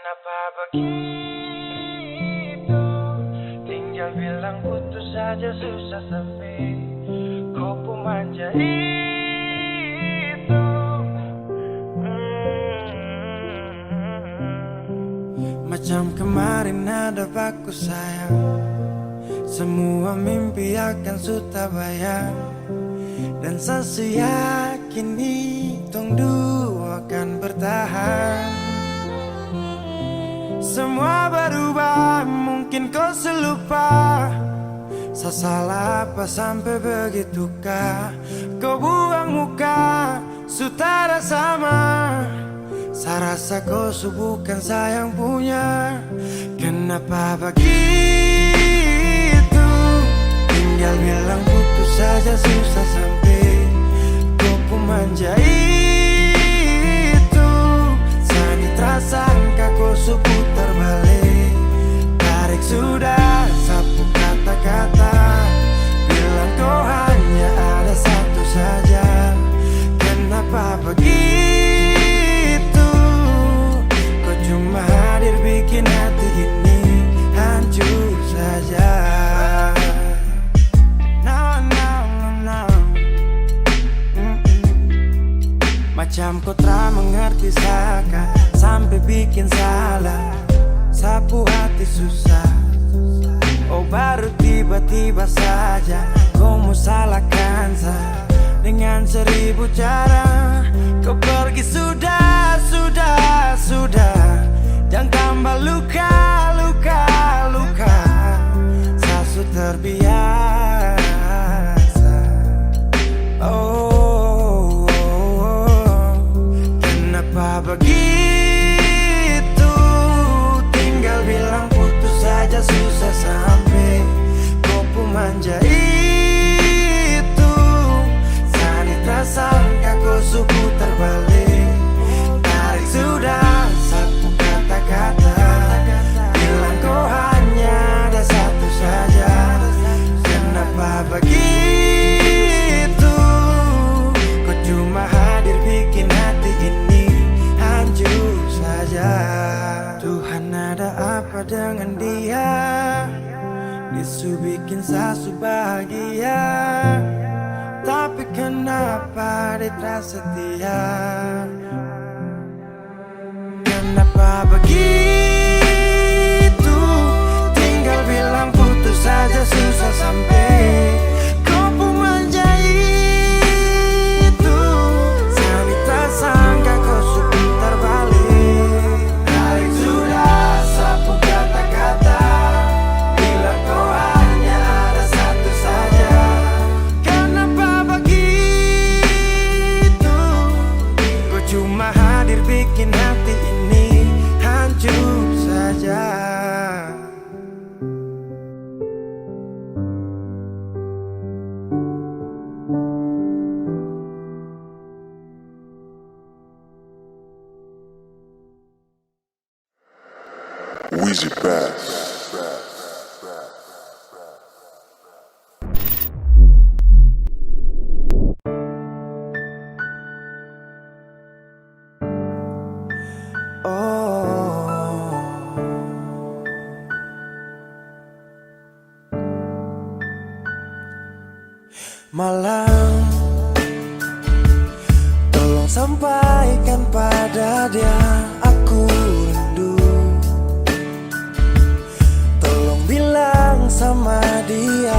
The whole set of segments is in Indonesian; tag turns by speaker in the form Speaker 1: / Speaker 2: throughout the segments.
Speaker 1: Kenapa begitu? Tinggal bilang putus saja susah sepi. Kau pemanja itu. Macam kemarin ada aku sayang. Semua mimpi akan sudah bayang. Dan saya yakin tong dua akan bertahan. Semua berubah, mungkin kau selupa. Saya salah apa sampai begitukah? Kau buang muka, sutara sama. Saya rasa kau bukan saya yang punya. Kenapa begitu? Tinggal bilang putus saja susah sampai. Kau pemanja itu. Sani tersangka kau putar balik. Tarik sudah sapu kata-kata. Bilang kau hanya ada satu saja. Kenapa begitu? Kau cuma hadir bikin hati ini hancur saja. Macam kau tak mengerti saka sampai bikin salah. Sapu hati susah. Oh baru tiba-tiba saja kau mau salahkan saya. Dengan 1000 cara kau pergi sudah. Jangan tambah luka. Saya sudah terbiasa. Oh, kenapa begitu? Tinggal bilang putus saja susah sampai. Kau pemanja itu. Sani tersangka kau putar balik. Tarik sudah sapu kata-kata. Bilang kau hanya ada satu saja. Kenapa begitu? Kau cuma hadir bikin hati ini hancur saja. Tuhan ada apa dengan dia? Disu bikin sasu bahagia. Tapi kenapa dia tak setia? Kenapa begitu? Tinggal bilang putus saja susah sampai. Kau pemanja itu. Sani tersangka kau putar balik. Tarik sudah sapu kata-kata. Bilang kau hanya ada satu saja. Kenapa begitu? Kau cuma hadir bikin hati ini hancur saja.
Speaker 2: Wheezy Bass.
Speaker 1: Malam, tolong sampaikan pada dia aku rindu. Tolong bilang sama dia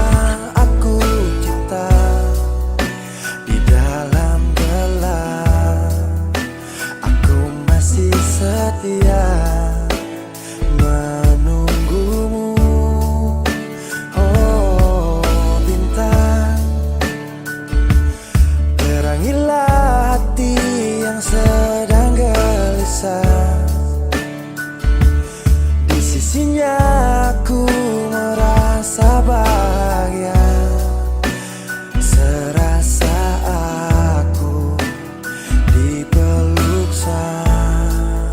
Speaker 1: aku cinta. Di dalam gelap aku masih setia menunggumu. Oh bintang, terangilah hati yang sedang gelisah. Di sisinya aku merasa bahagia. Serasa aku dipeluk sang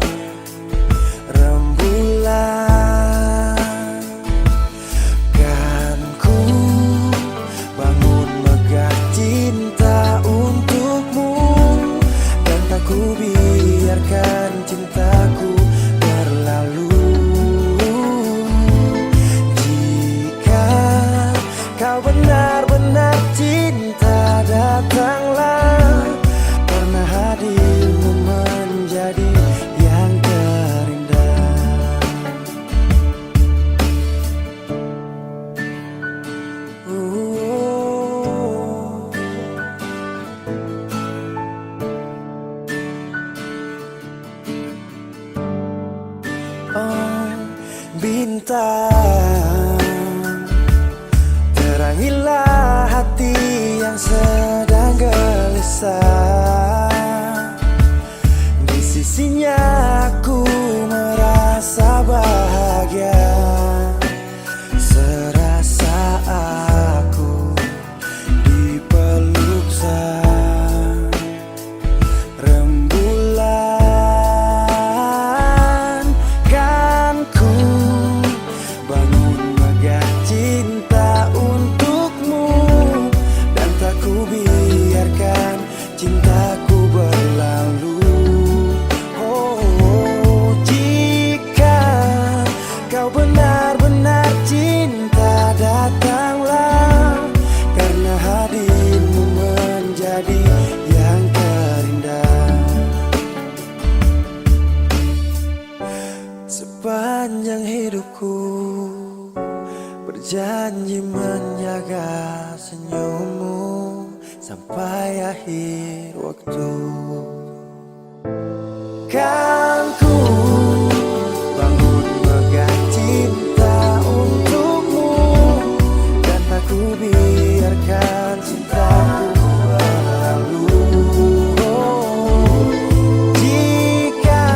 Speaker 1: rembulan. bintang, terangilah hati yang sedang gelisah. Di sisinya aku merasa bahagia, serasa aku dipeluk sang rembulan. Kan ku bangun megah cinta untukmu, dan tak ku biarkan cintaku berlalu. Oh, jika kau benar-benar cinta, datanglah, karena hadirmu menjadi yang terindah. Sepanjang hidupku berjanji menjaga senyummu sampai akhir waktu. Kan ku bangun megah cinta untukmu, dan tak ku biarkan cintaku berlalu. Oh, jika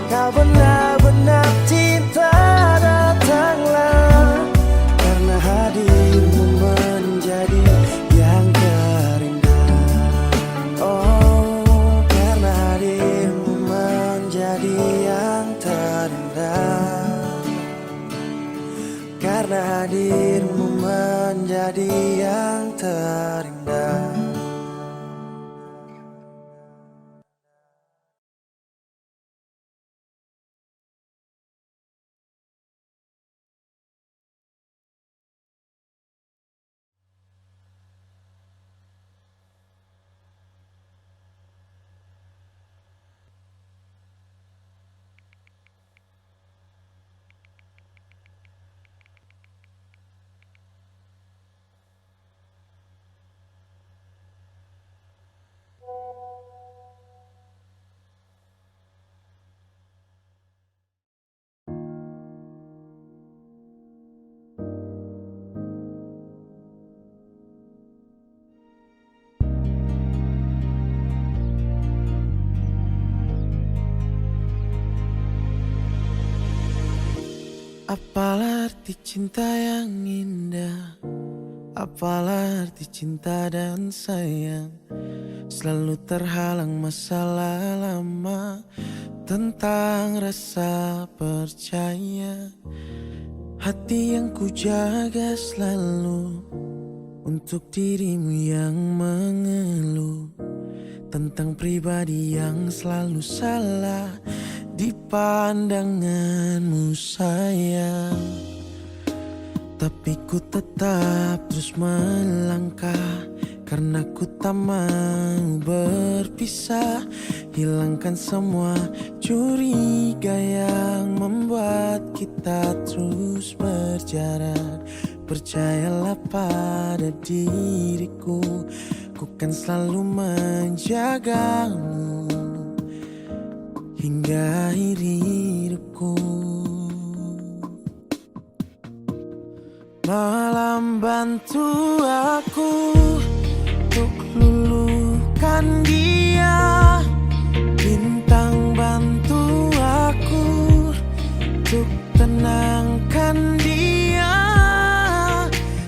Speaker 1: kau benar-benar cinta, datanglah, karena hadirmu menjadi yang terindah. Oh, karena hadirmu menjadi yang terindah, karena hadirmu menjadi yang terindah. Apalah arti cinta yang indah, apalah arti cinta dan sayang. Selalu terhalang masalah lama tentang rasa percaya. Hati yang ku jaga selalu untuk dirimu yang mengeluh tentang pribadi yang selalu salah di pandanganmu sayang. Tapi ku tetap terus melangkah, karena ku tak mau berpisah. Hilangkan semua curiga yang membuat kita terus berjarak. Percayalah pada diriku, ku kan selalu menjagamu hingga akhir hidupku. Malam bantu aku untuk luluhkan dia, bintang bantu aku untuk tenangkan dia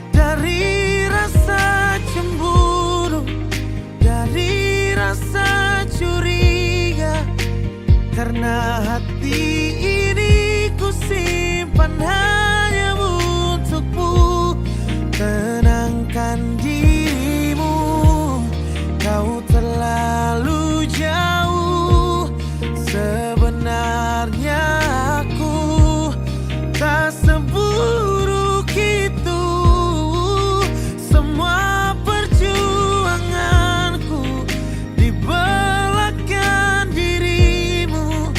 Speaker 1: dari rasa cemburu, dari rasa curiga. Karena hati ini ku simpan hanya untukmu. Tenangkan dirimu, kau terlalu jauh. Sebenarnya aku tak seburuk itu. Semua perjuanganku di belakang dirimu,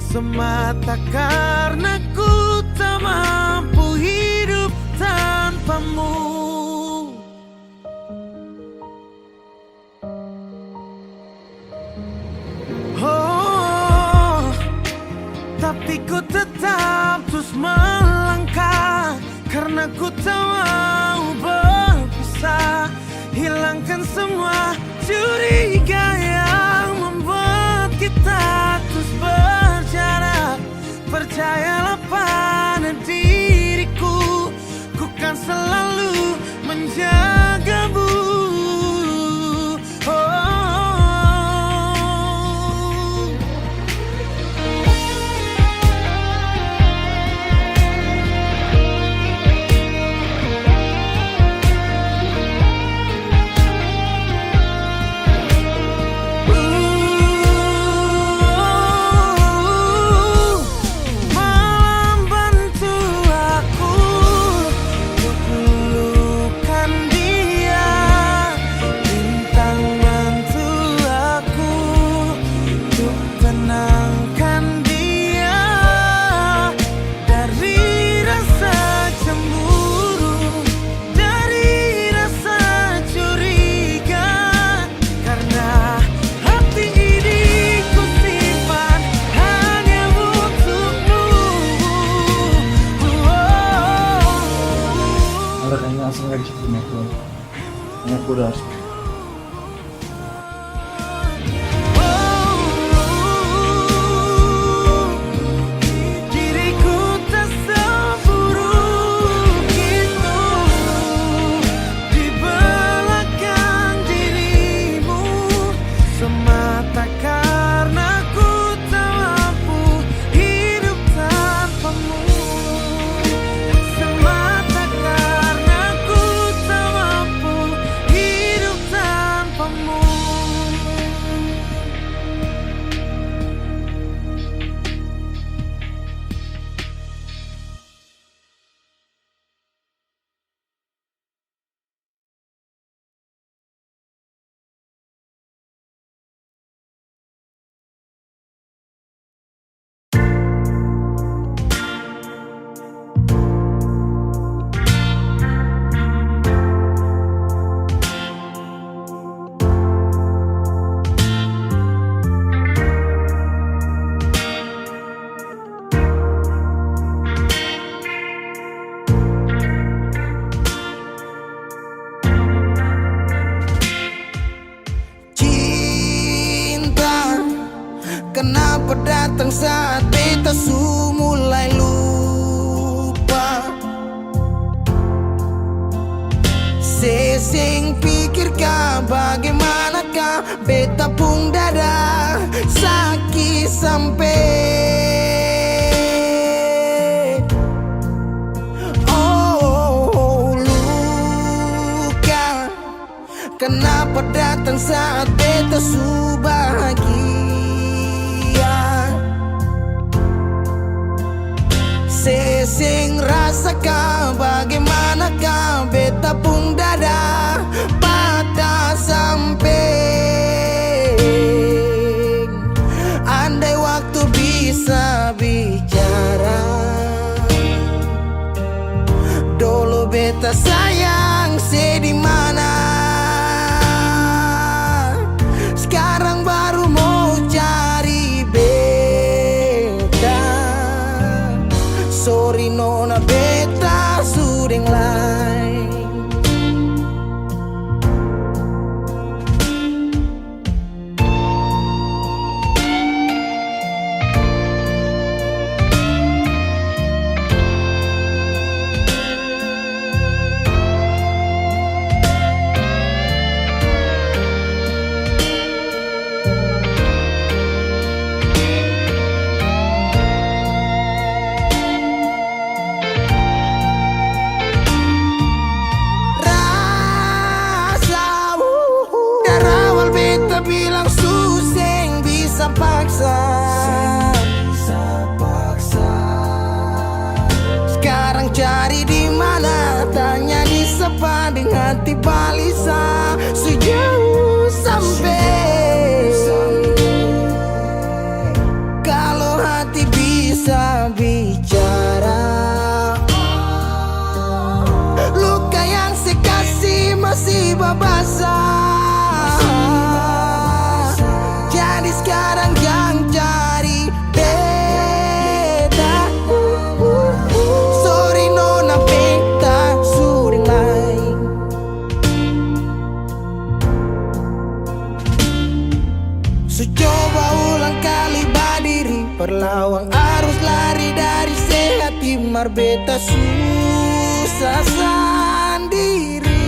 Speaker 1: semata karena ku tak mampu hidup tanpamu. Oh, tapi ku tetap terus melangkah, karena ku tak mau berpisah. Hilangkan semua curiga yang membuat kita terus berjarak. Percayalah pada diriku, ku kan selalu menjagamu.
Speaker 3: Langsung aja punya aku udah harus
Speaker 1: diriku tak seburuk itu di belakang dirimu, semata karena ku tak mampu hidup tanpamu. Semata karena ku tak mampu hidup tanpamu. Kenapa datang saat beta su mulai lupa? Sesing pikirkah bagaimanakah beta pun dada sakit sampai luka. Kenapa datang saat beta su bahagia? Sesing rasakan bagaimanakah beta pun dada patah sampai. Andai waktu bisa bicara, dulu beta sayang sedih mana. Sekarang baru mau cari beta. Sorry nona beta sudeng lain. Bilang suseng bisa paksa. Sekarang cari di mana, tanya di sepa dengan hati balisa. Sejauh sampai kalau hati bisa bicara, luka yang sekasih masih babasa. Jadi sekarang yang cari beta. mar beta susah sendiri.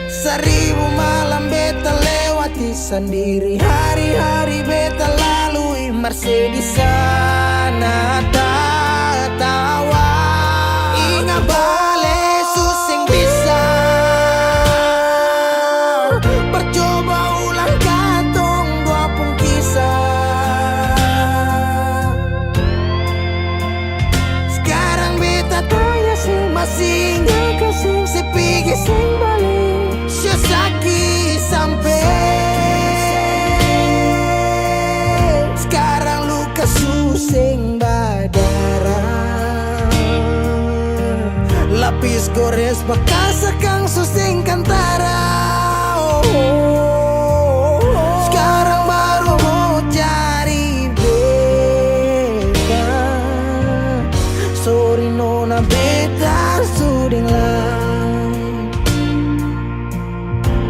Speaker 1: Seribu malam beta lewati sendiri, hari-hari beta lalui mar sedih sana tawa. Ingat bale susing bisa bercoba ulang katong dua pun kisah. Sekarang beta tanya si masih nggak kasih sepigi sing balik sakit sampai sekarang luka susing badara. Lapis gores bekas kang susing kantara. Sekarang baru mau cari beta. Sorry nona beta suding lah.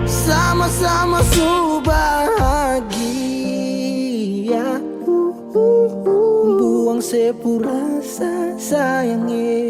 Speaker 1: Sama-sama su bahagia. Buang sepurasa sayangnya.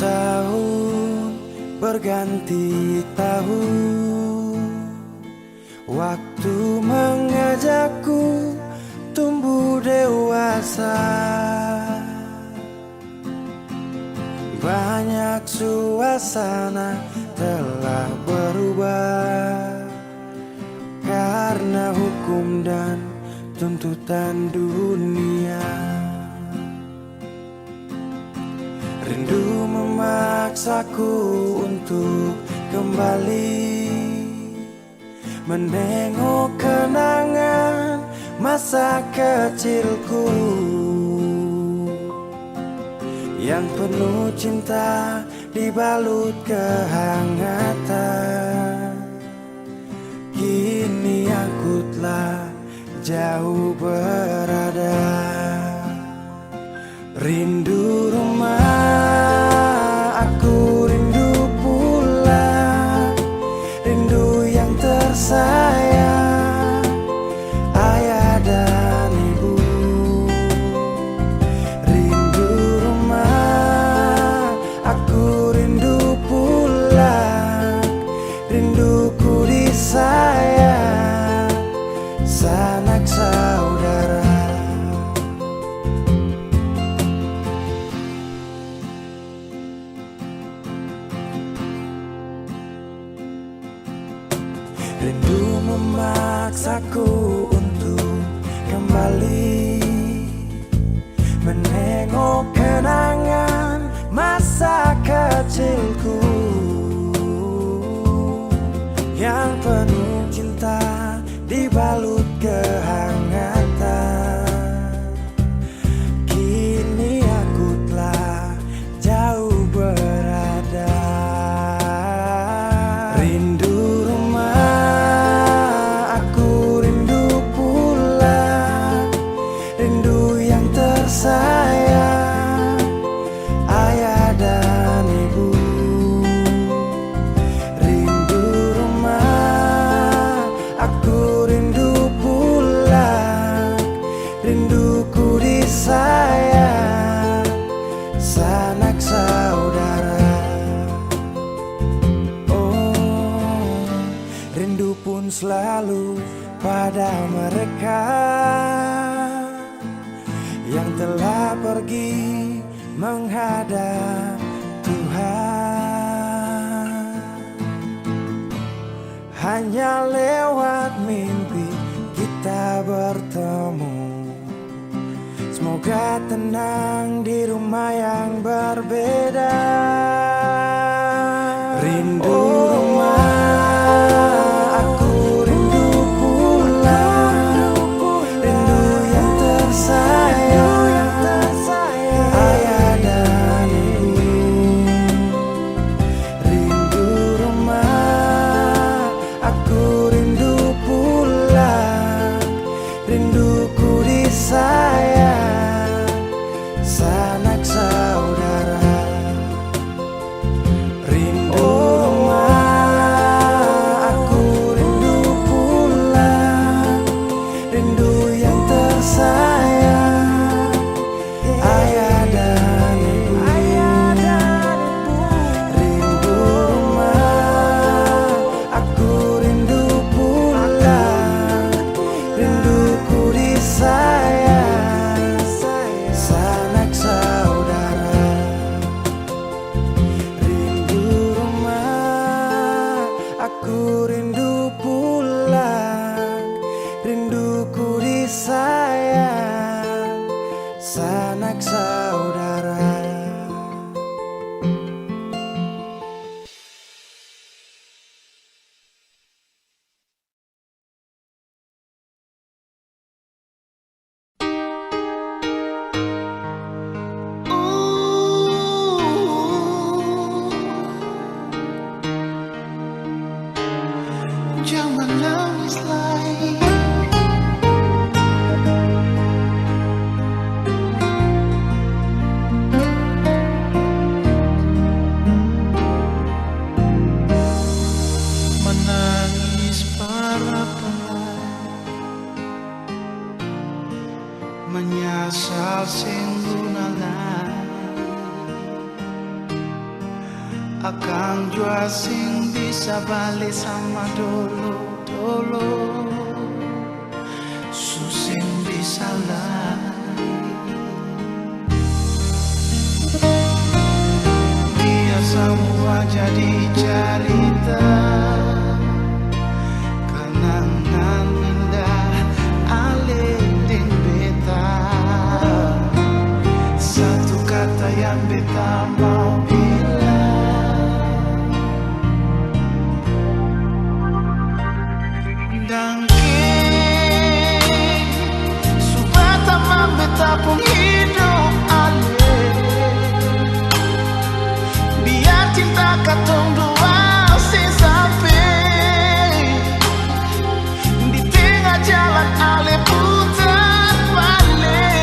Speaker 1: Tahun berganti tahun, waktu mengajakku tumbuh dewasa. Banyak suasana telah berubah karena hukum dan tuntutan dunia. Rindu memaksaku untuk kembali menengok kenangan masa kecilku yang penuh cinta dibalut kehangatan. Kini aku telah jauh berada. Rindu rumah, aku rindu pulang. Rindu yang tersayang, ayah dan ibu. Rindu rumah, aku rindu pulang. Rinduku disayang, sanak saudara. Rindu memaksaku untuk kembali menengok kenangan masa kecilku yang penuh cinta dibalut kehangatan. Kini aku telah jauh berada. Rindu rumah, aku rindu pulang. Rindu yang tersayang, ayah dan ibu. Rindu rumah, aku rindu pulang. Rinduku disayang, sanak saudara. Oh, rindu pun selalu pada mereka yang telah pergi menghadap Tuhan. Hanya lewat mimpi kita bertemu. Semoga tenang di rumah yang berbeda. Rindu rumah, aku rindu pulang. Rindu yang tersayang, ayah dan sanak saudara. Rindu rumah, aku rindu pulang, rindu yang tersayang, ayah dan ibu. Rindu rumah, aku rindu pulang, rinduku disayang, sanak saudara. Rindu rumah, aku rindu pulang, rinduku disayang, sanak saudara.
Speaker 4: Jangan nangis lagi. Menangis para-para, menyasal sing gunalah, akan jua sing bisa balik sama dulu susing bisa lari. Biar semua jadi cerita, kenangan indah alih beta. Satu kata yang beta mau bilang, dangking subata mambeta pun hidup alih. Biar cinta katong dua si sampai di tengah jalan alih putar balik.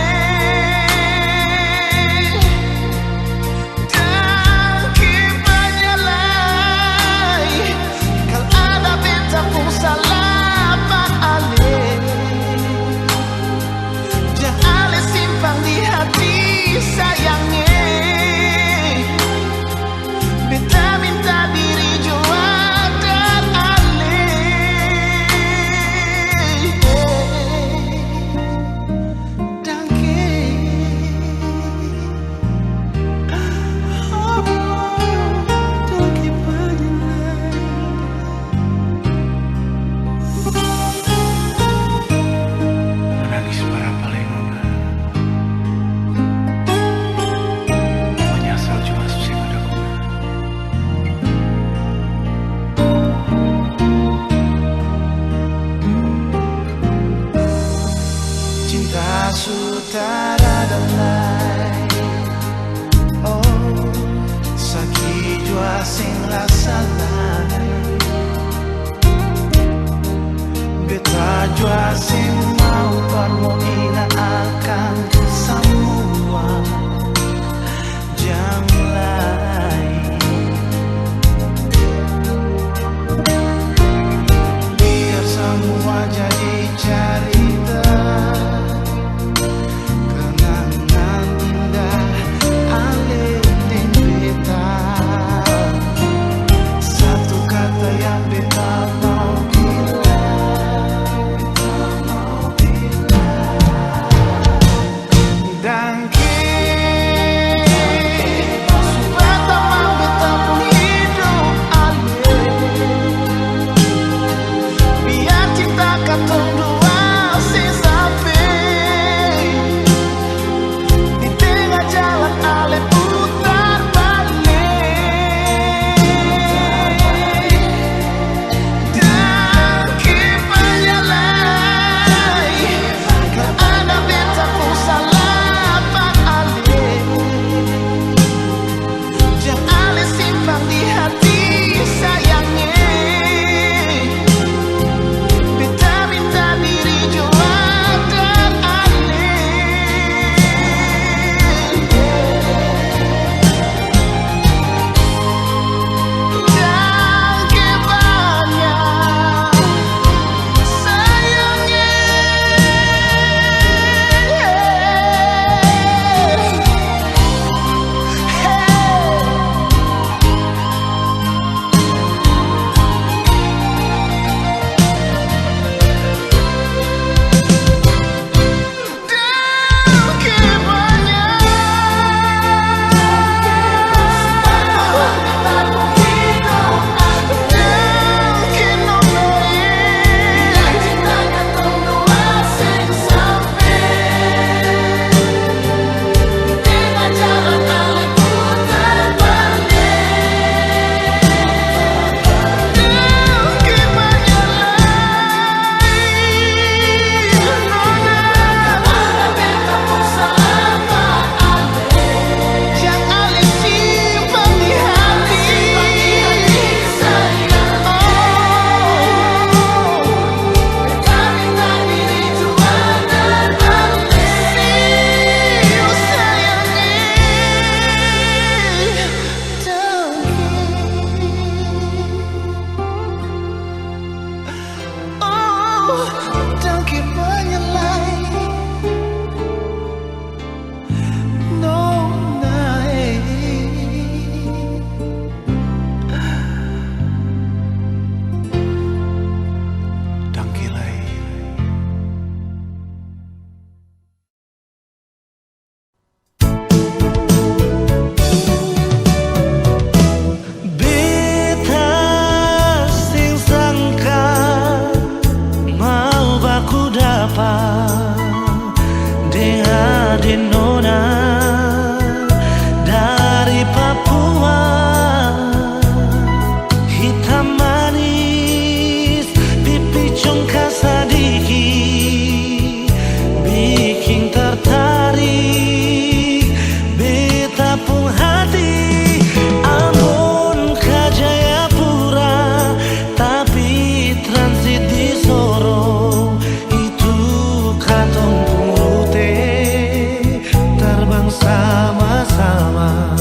Speaker 4: bersama-sama.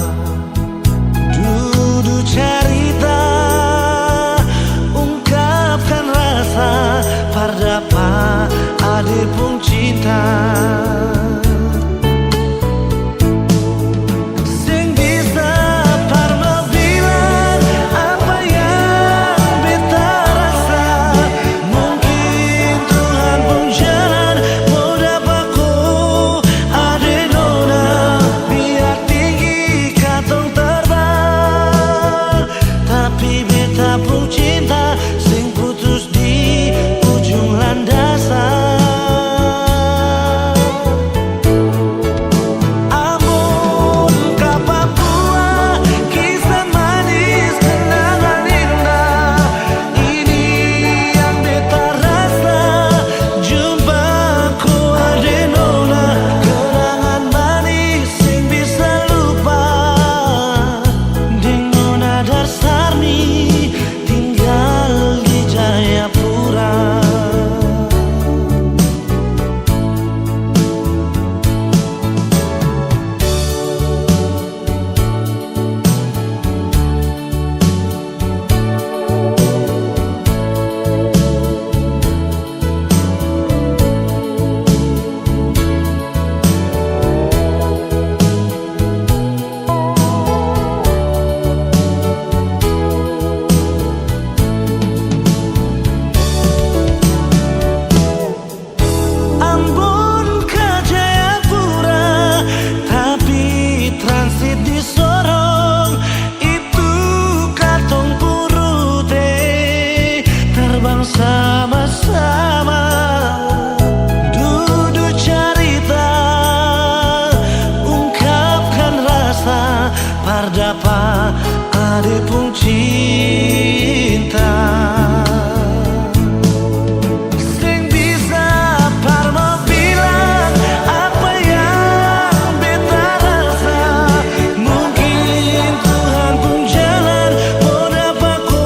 Speaker 4: Duduk cerita, ungkapkan rasa, pardapa ade pun cinta. Sing bisa parma bilang apa yang beta rasa. Mungkin Tuhan pun jalan mau dapaku ade nona. Biar tinggi katong terbang, tapi beta pun cinta sing putus di ujung landasan. Sama-sama duduk cerita, ungkapkan rasa, pardapa ade pun cinta. Sing bisa parma bilang apa yang beta rasa. Mungkin Tuhan pun jalan mau dapaku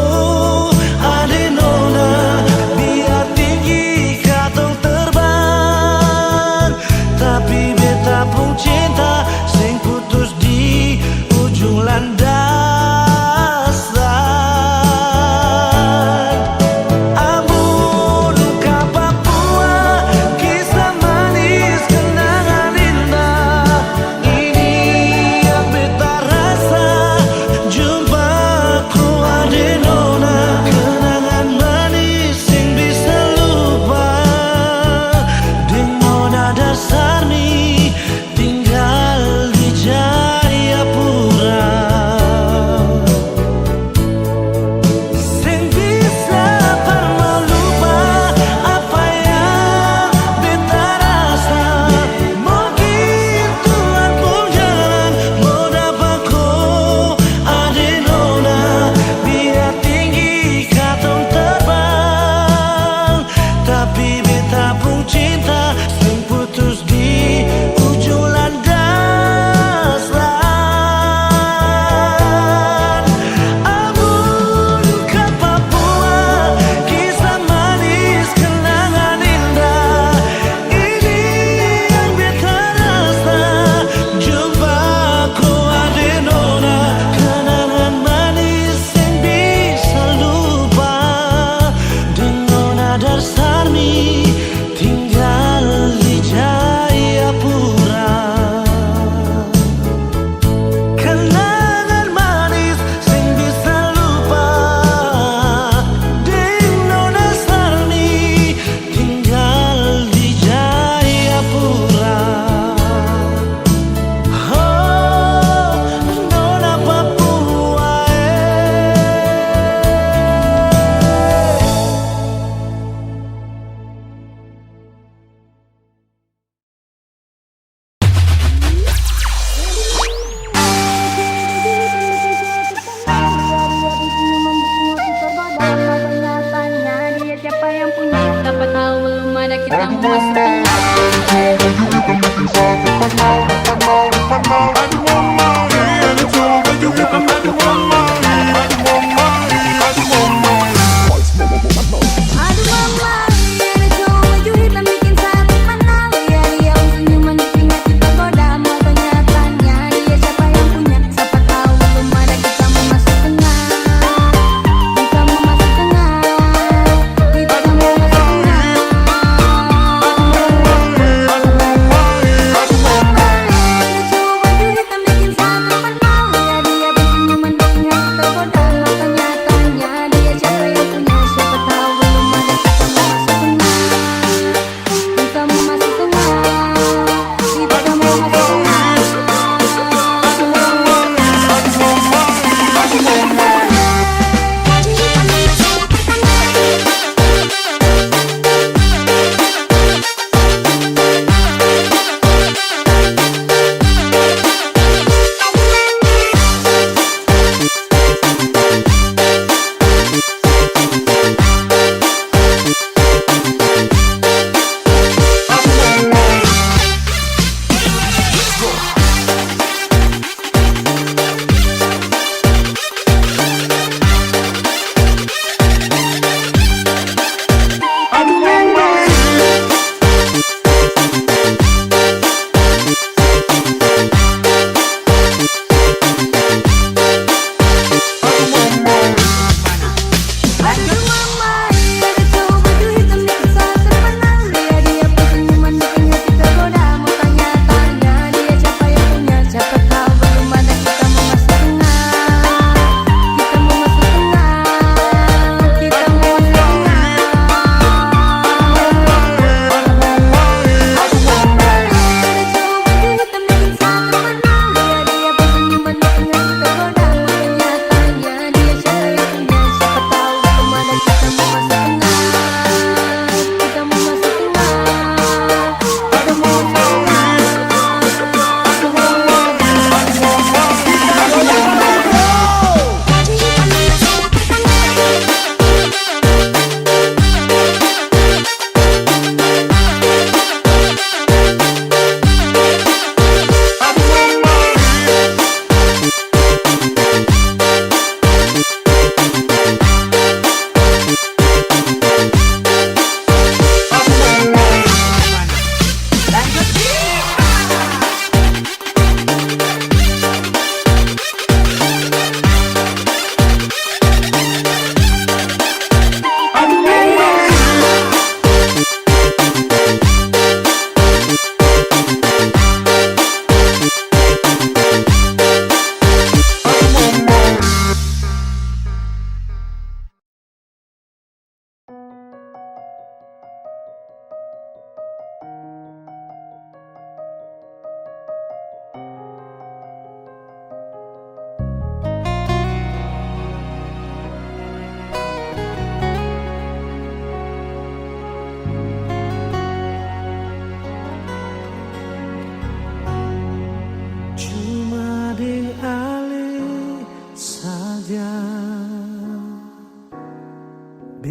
Speaker 4: ade nona. Biar tinggi katong terbang, tapi beta pun cinta sing putus di ujung landasan. Amun ka Papua, kisah manis kenangan indah. Ini yang beta rasa, jumpaku ade nona. Kenangan manis sing bisa lupa, deng nona Darsarmi tinggal di Jayapura. Sing bisa parma lupa apa yang beta rasa. Mungkin Tuhan pun jalan mau dapaku ade nona. Biar tinggi katong terbang, tapi beta pun cinta sing putus di ujung landasan. Amun ka Papua, kisah manis kenangan indah. Ini yang beta rasa, jumpaku ade nona. Kenangan manis yang bisa lupa, deng nona Darsarmi tinggal di Jayapura. Kenangan manis sing bisa lupa, deng nona Darsarmi tinggal di Jayapura. Oh, nona Papua,
Speaker 5: Dia siapa yang punya? Dapat tahu belum ada kita memasukkan.
Speaker 6: Aduh mama, ada cowok baju hitam bikin sakit mana? Lihat dia senyuman bikin hati tergoda, mau ternyata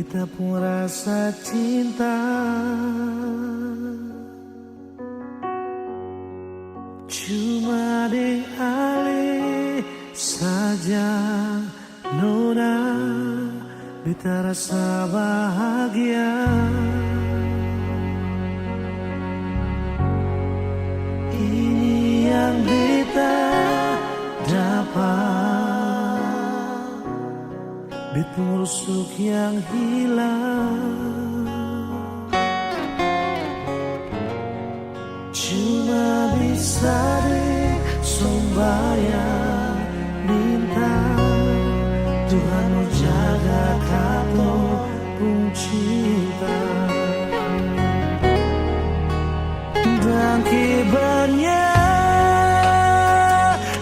Speaker 4: beta pun rasa cinta. Cuma deng ale saja nona, beta rasa bahagia. Ini yang beta dapat, beta rusuk yang hilang. Cuma bisa deh sembahyang minta Tuhan mau jaga kamu pun cinta. Dan kibarnya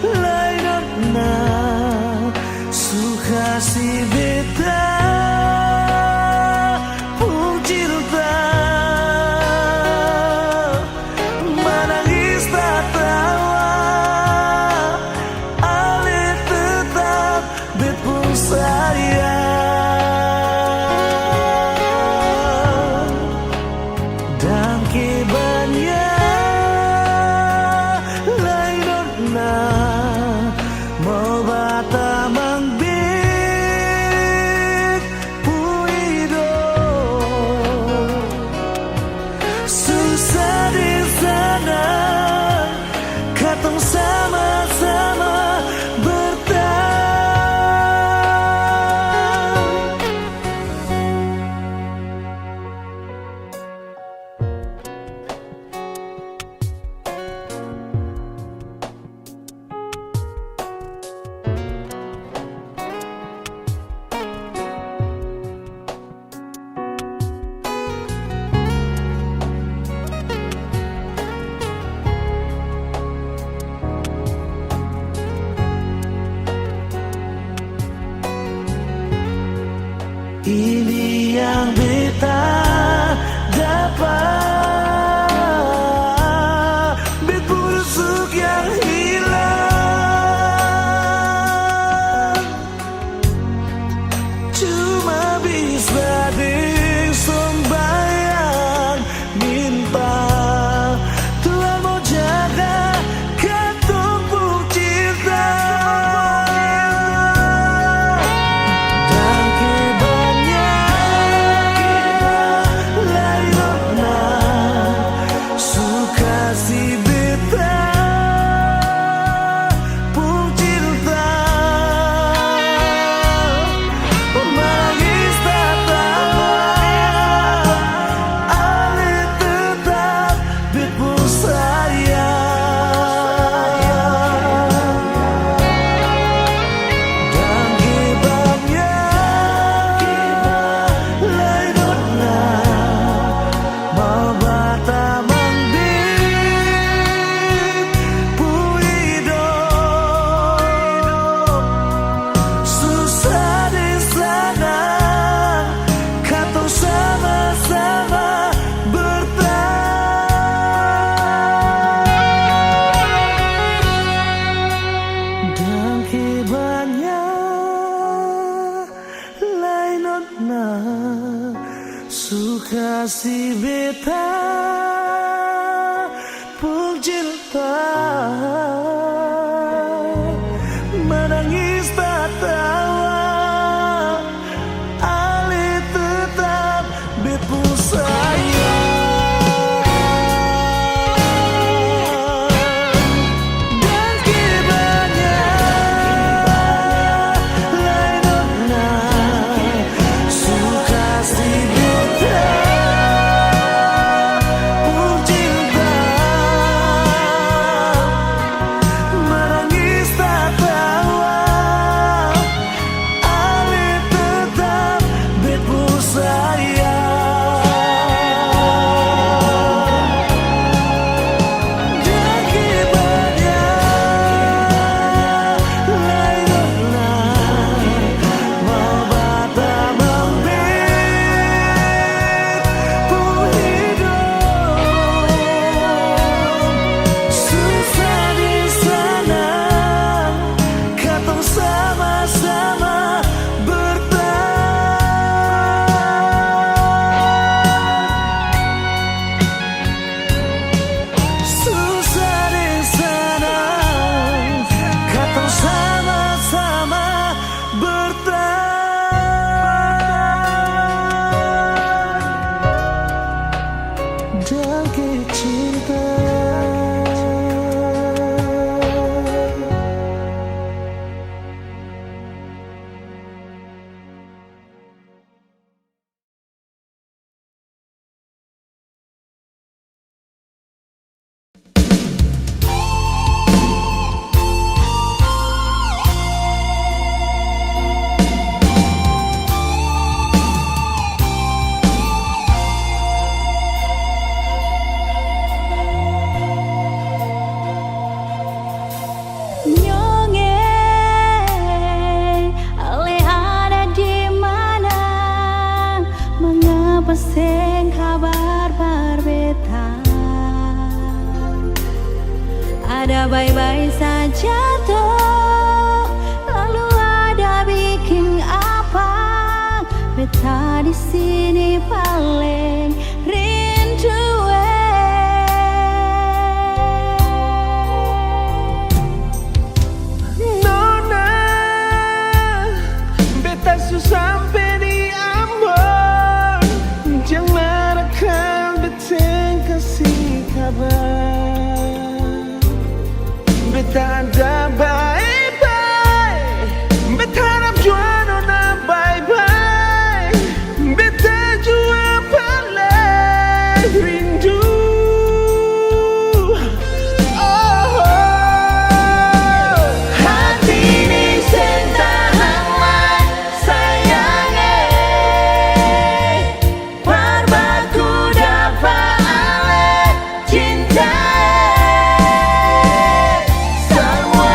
Speaker 4: lain na suka si beta pun cinta. Menangis tak tawa, ale tetap bet pun sayang. Dan kibarnya mau bata mangbit puido, susah di sana katong sama-sama bertahan. Ini yang beta dapat, bet busuk yang hilang. Cuma bisa deng sembahyang minta Tuhan mau jaga katong pun cinta. Suka si beta pun cinta. Menangis tak tawa, ale tetap bet pun sayang. Dan kibarnya lain na suka si beta pun
Speaker 6: di sini paling rindu.
Speaker 4: Nona, beta sampai di Ambon. Jangan akan beteng kasih kabar. Beta ada bye-bye. Beta harap jua nona bye-bye. Beta jua paling rindu.
Speaker 6: Semua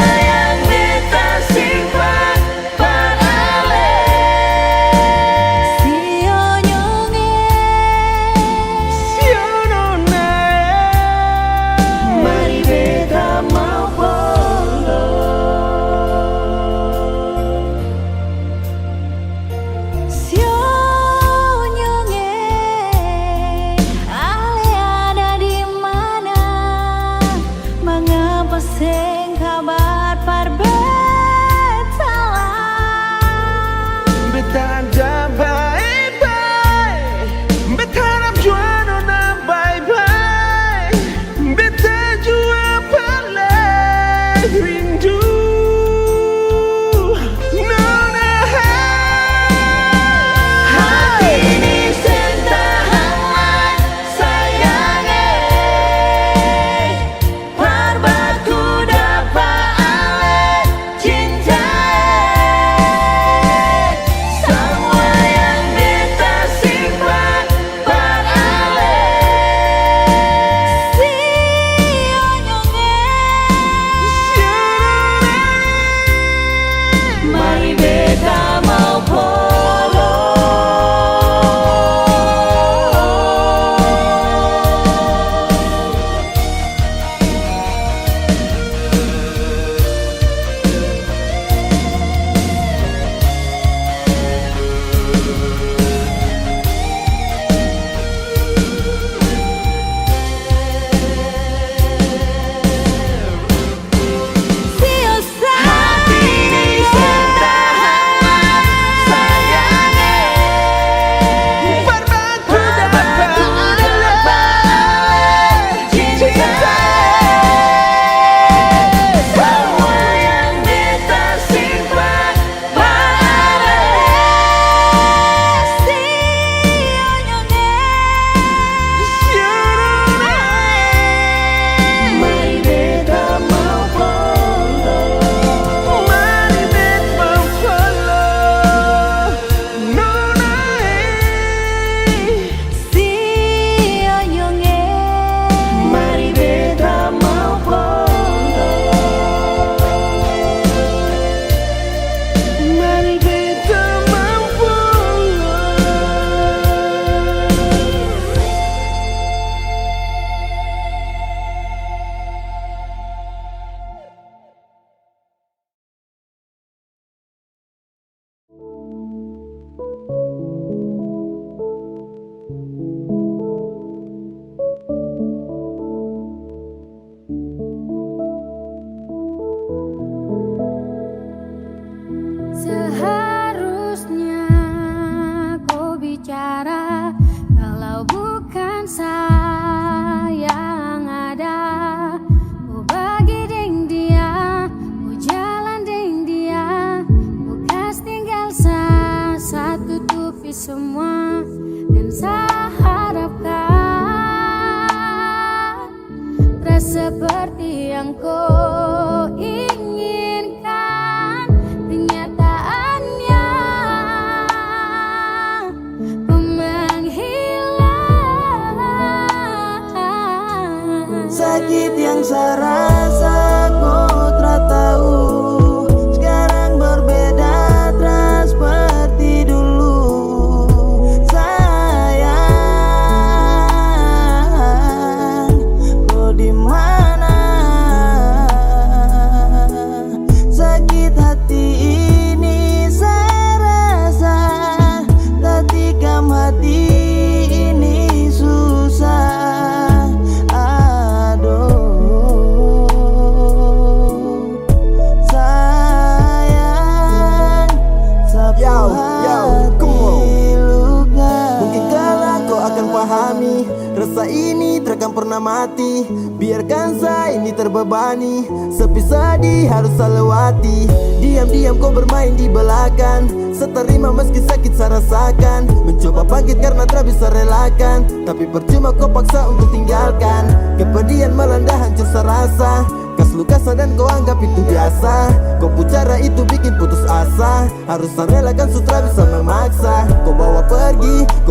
Speaker 1: pernah mati. Biarkan saya ini terbebani, sepi sedih harus saya lewati. Diam-diam kau bermain di belakang, seterima meski sakit saya rasakan. Mencoba bangkit karena tak bisa relakan, tapi percuma kau paksa untuk tinggalkan. Kepedihan melanda hancur serasa, kas luka dan kau anggap itu biasa. Kau pucara itu bikin putus asa, harus relakan sutra bisa memaksa. Kau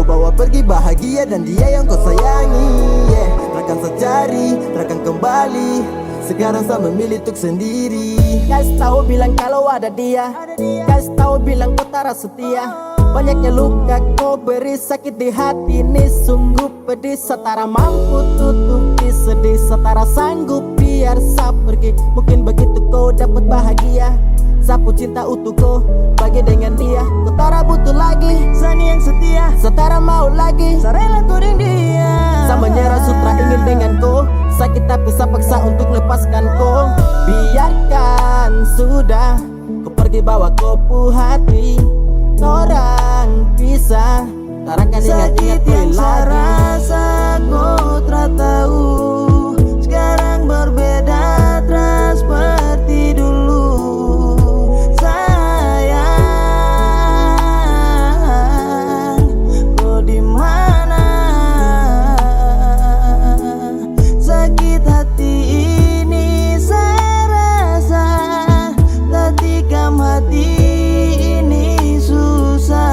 Speaker 1: bawa pergi bahagia dan dia yang kau sayangi, yeah. Takkan saya cari, takkan kembali, sekarang saya memilih untuk sendiri.
Speaker 7: Kasih tahu bilang kalau ada dia, kasih tahu bilang kau tak setia. Banyaknya luka kau beri, sakit di hati ini sungguh pedih. Setara mampu tutupi sedih, setara sanggup biar saya pergi. Mungkin begitu kau dapat bahagia, sapu cinta utuh kau bagi dengan dia. Kau tak butuh lagi Sani yang setia, setara mau lagi saya rela tuding dia. Saya menyerah sutra ingin dengan kau, sakit tapi saya paksa untuk lepaskan kau. Biarkan sudah, kau pergi bawa kopu hati. Orang bisa tarakan ingat-ingat
Speaker 1: yang
Speaker 7: lagi.
Speaker 1: saya rasa kau tak tahu, sekarang berbeda tak seperti dulu. Sayang, kau di mana? Sakit hati ini saya rasa, tak tikam hati. Saya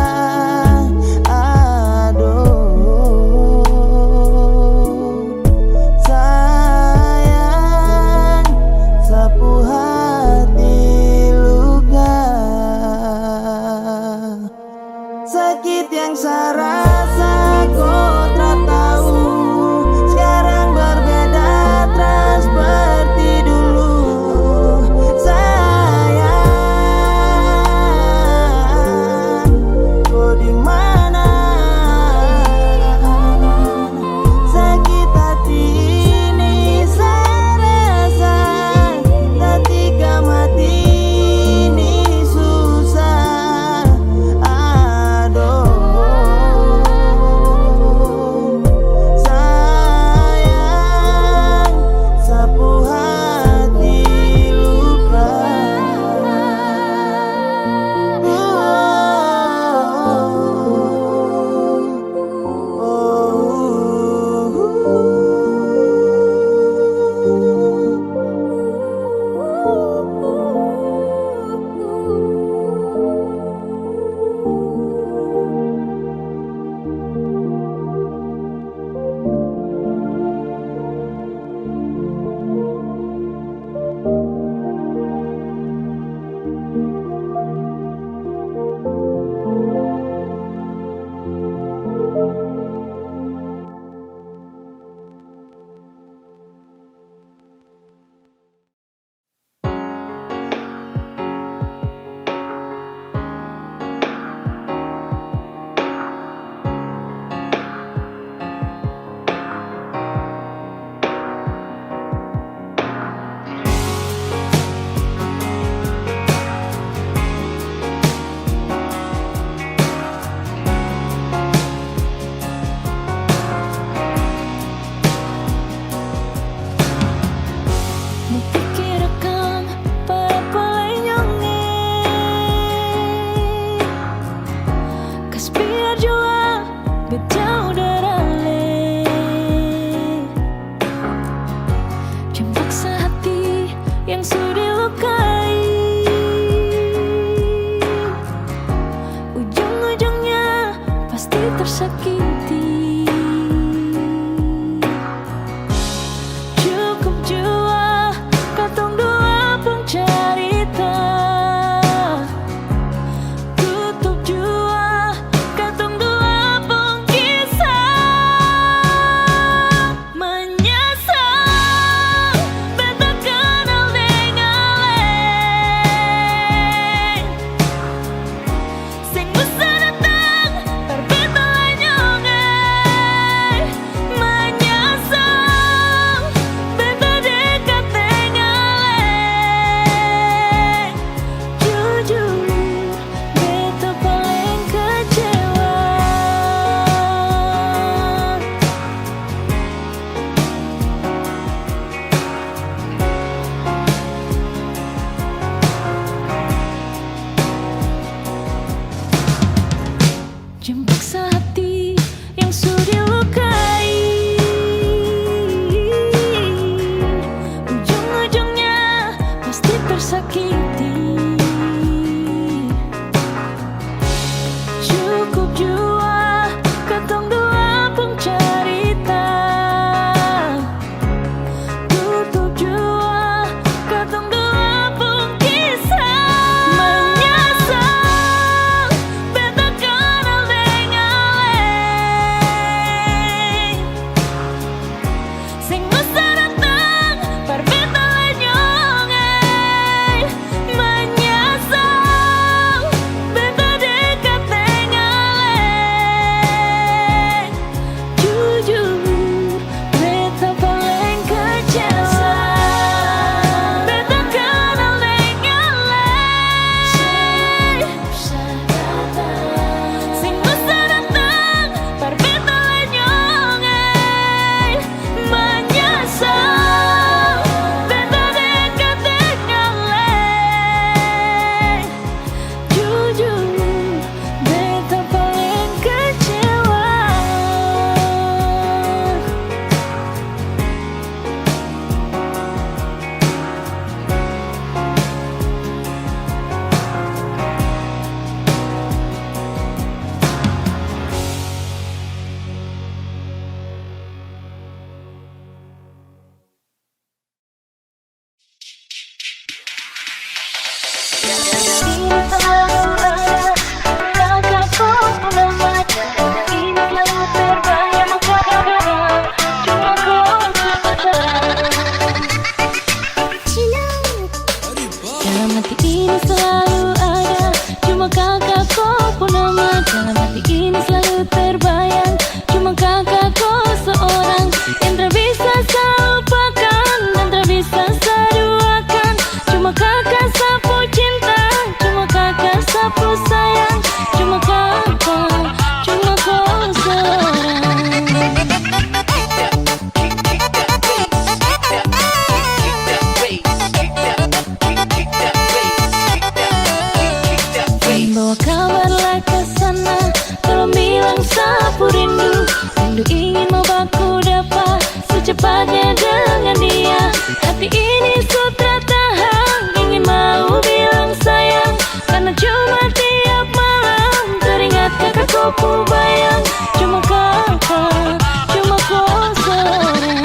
Speaker 6: Secepatnya dengan dia, hati ini sutra tahan, ingin mau bilang sayang, karena cuma tiap malam teringat kakakku bayang, cuma kakak, cuma kau seorang.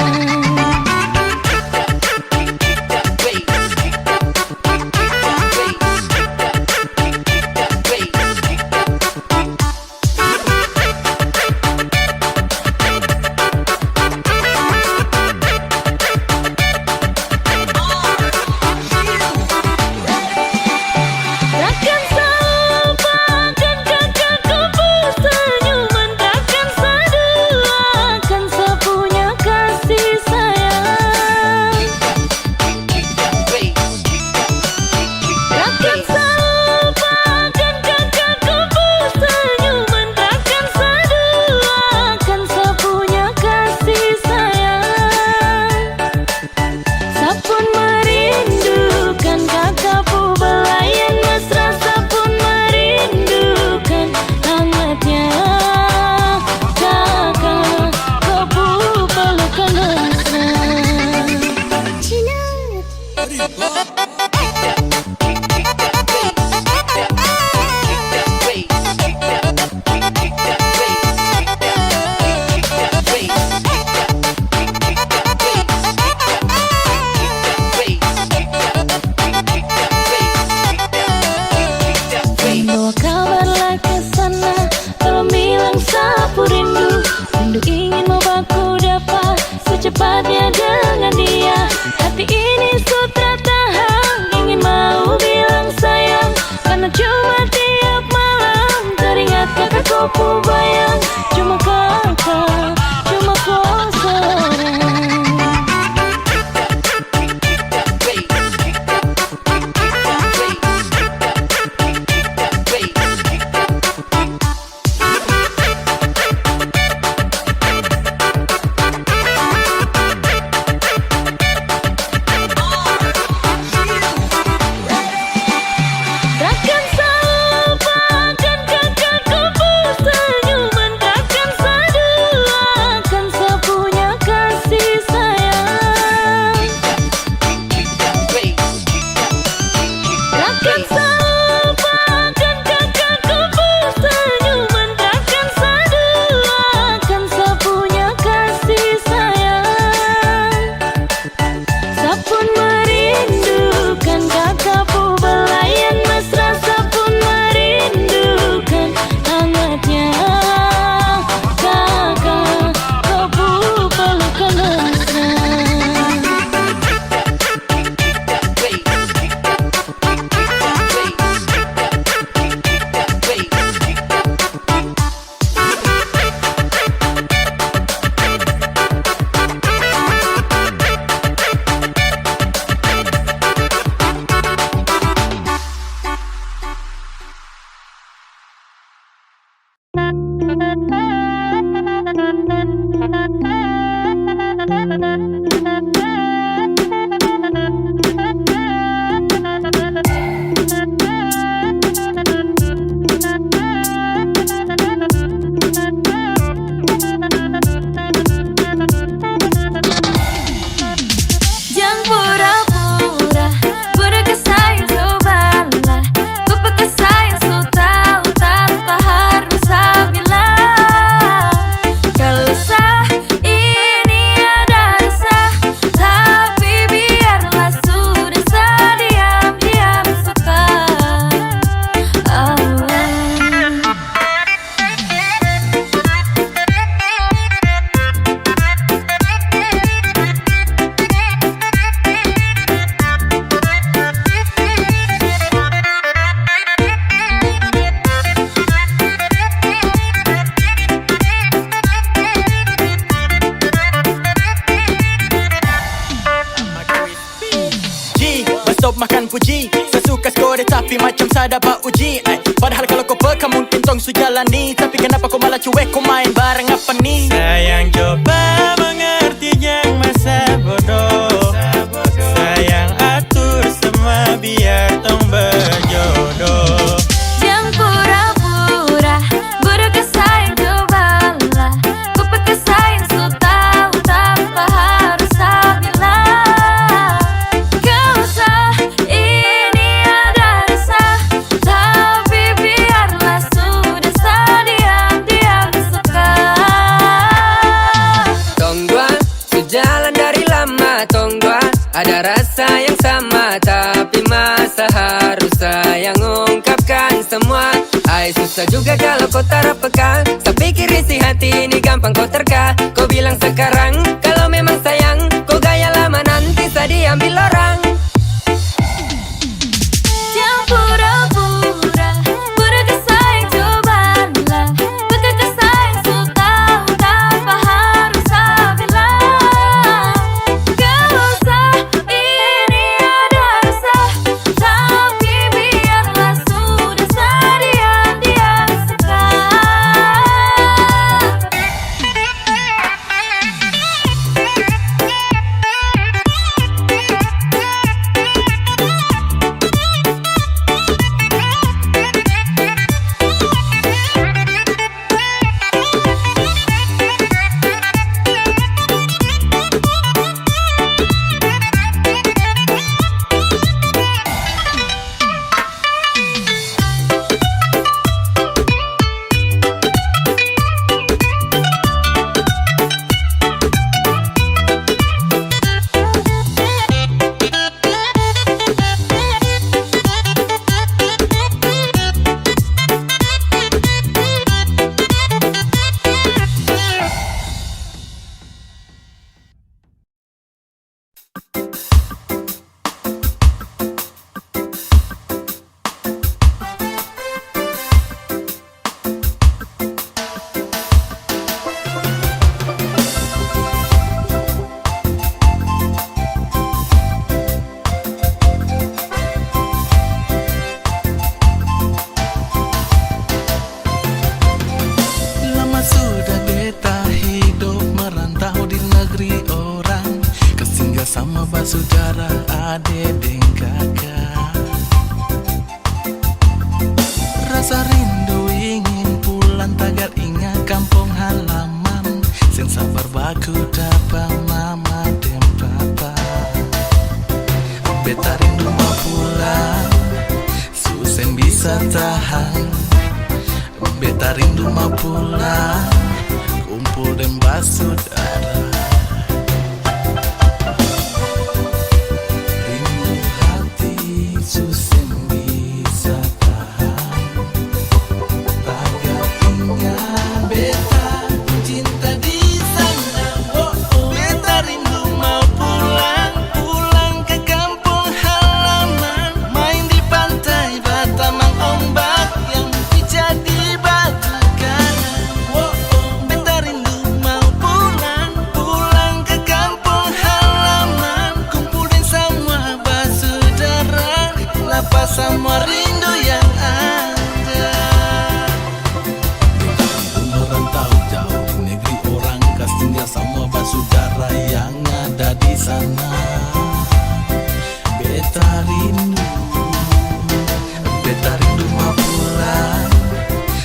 Speaker 6: Bawa kabarlah ke sana, tolong bilang sapu rindu, rindu ingin mau baku dapat secepatnya dengan dia, hati ini sutra tahan, ingin mau bilang sayang, karena cuma tiap malam teringat kakakku bayang, cuma kakak, cuma kau seorang.
Speaker 8: kau deh tapi macam saya dapat uji Padahal kalau kau peka mungkin tong su jalani. Tapi kenapa kau malah cuek, kau main bareng apa nih?
Speaker 4: Sayang coba mengerti yang masa bodoh. Sayang atur semua biar tong berjodoh.
Speaker 6: Jangan pura-pura bodoh kesayang cobalah. Ku pakai sayang so tahu tanpa harus tak bilang. Gak usah ini ada rasa, tapi biarlah sudah diam-diam suka.
Speaker 9: Tongguan, sejalan dari lama Tongguan, ada rasa yang sama tapi masa harus sayang ungkapkan semua. Ay susah juga kalau kau tak peka. Saya pikir isi hati ini gampang kau terka. Kau bilang sekarang kalau memang sayang, kau gaya lama nanti saya diambil orang.
Speaker 6: Jangan pura-pura bodoh kesayang cobalah. Pakai kesayang so tahu tanpa harus tak bilang. Gak usah ini ada rasa, tapi biarlah sudah diam-diam suka.
Speaker 4: Lama sudah beta hidup merantau di negeri orang, kesinggah sama basudara ade deng kakak. Rasa rindu ingin pulang tagar ingat kampung halaman. Sen sabar baku dapat mama dan papa. Beta rindu mau pulang, susen bisa tahan. Beta rindu mau pulang, kumpul dan basudara. Rindu hati susen bisa tahan. Tagar ingat beta cinta di sana. Beta rindu mau pulang, pulang ke kampung halaman. Main di pantai Batamang ombak yang jadi batu karang. Beta rindu mau pulang, pulang ke kampung halaman. Kumpulin semua basudara, lepas semua rindu yang ada. Merantau jauh di negeri orang, kasihnya sama basudara yang ada di sana. Beta rindu mau pulang,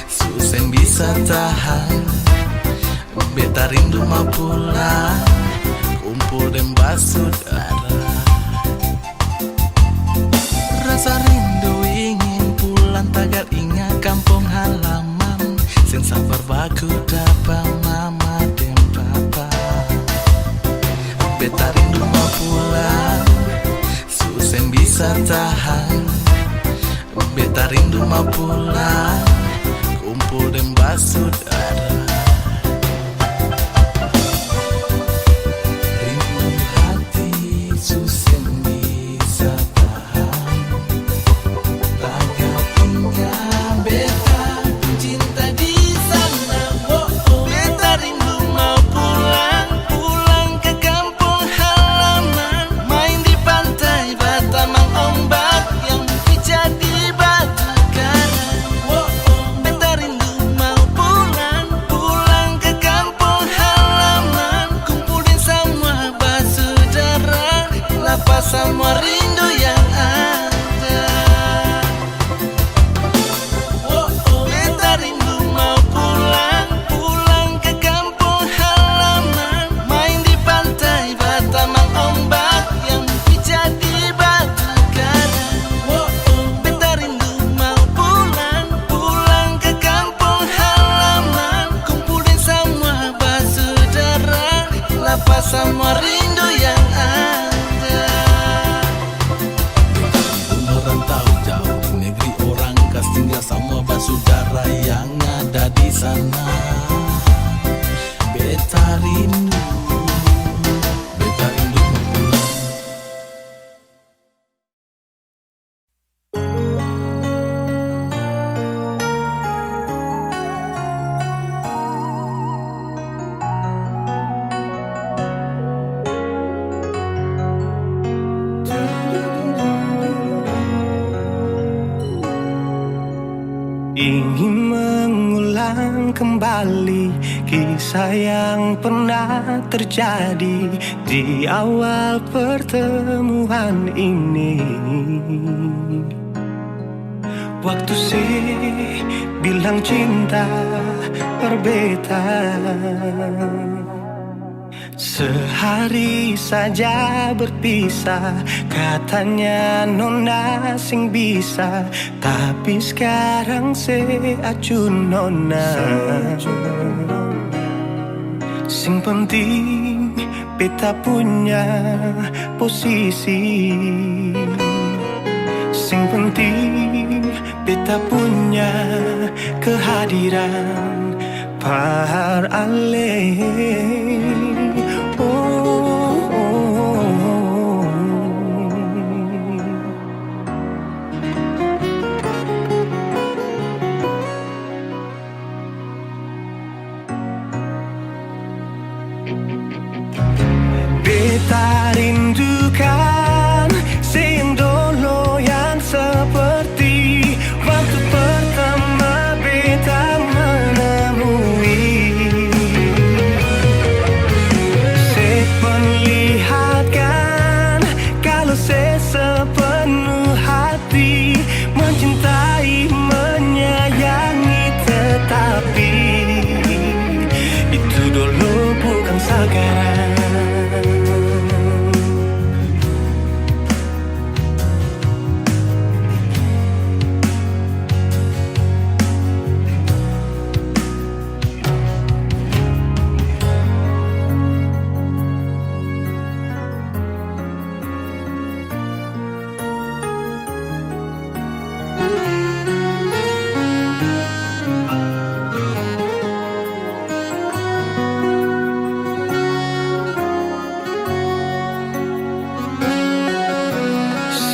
Speaker 4: susen bisa tahan. Beta rindu mau pulang, kumpul dan basudara. Rasa rindu ingin pulang tagar ingat kampung halaman. Sen sabar baku dapat mama dan papa. Beta rindu mau pulang, susen bisa tahan. Beta rindu mau pulang, kumpul dan basudara. Rindu hati susen bisa tahan. Tagar ingat beta cinta di sana. Beta rindu mau pulang, pulang ke kampung halaman. Main di pantai Batamang ombak yang jadi sana. Beta rindu pulang.
Speaker 10: Ingin mengulang kembali kisah yang pernah terjadi di awal pertemuan ini. Waktu bilang cinta berbeda, sehari saja berpisah. Katanya nona sing bisa, tapi sekarang acun nona. Sing penting beta punya posisi. Sing penting beta punya kehadiran par ale. Beta rindukan sing dulu yang seperti waktu pertama beta menemui. Seperlihatkan kalau sepenuh hati mencintai, menyayangi, tetapi itu dulu bukan sekarang.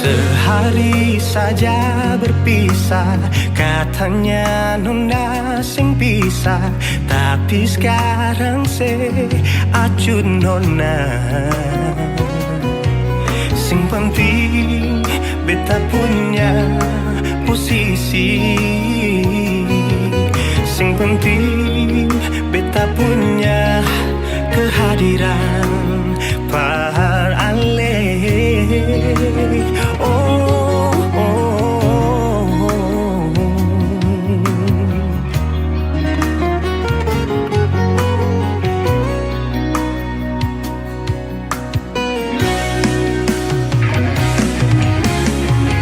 Speaker 10: Sehari saja berpisah, katanya nona sing bisa, tapi sekarang acun nona. Sing penting beta punya posisi. Sing penting beta punya kehadiran par ale.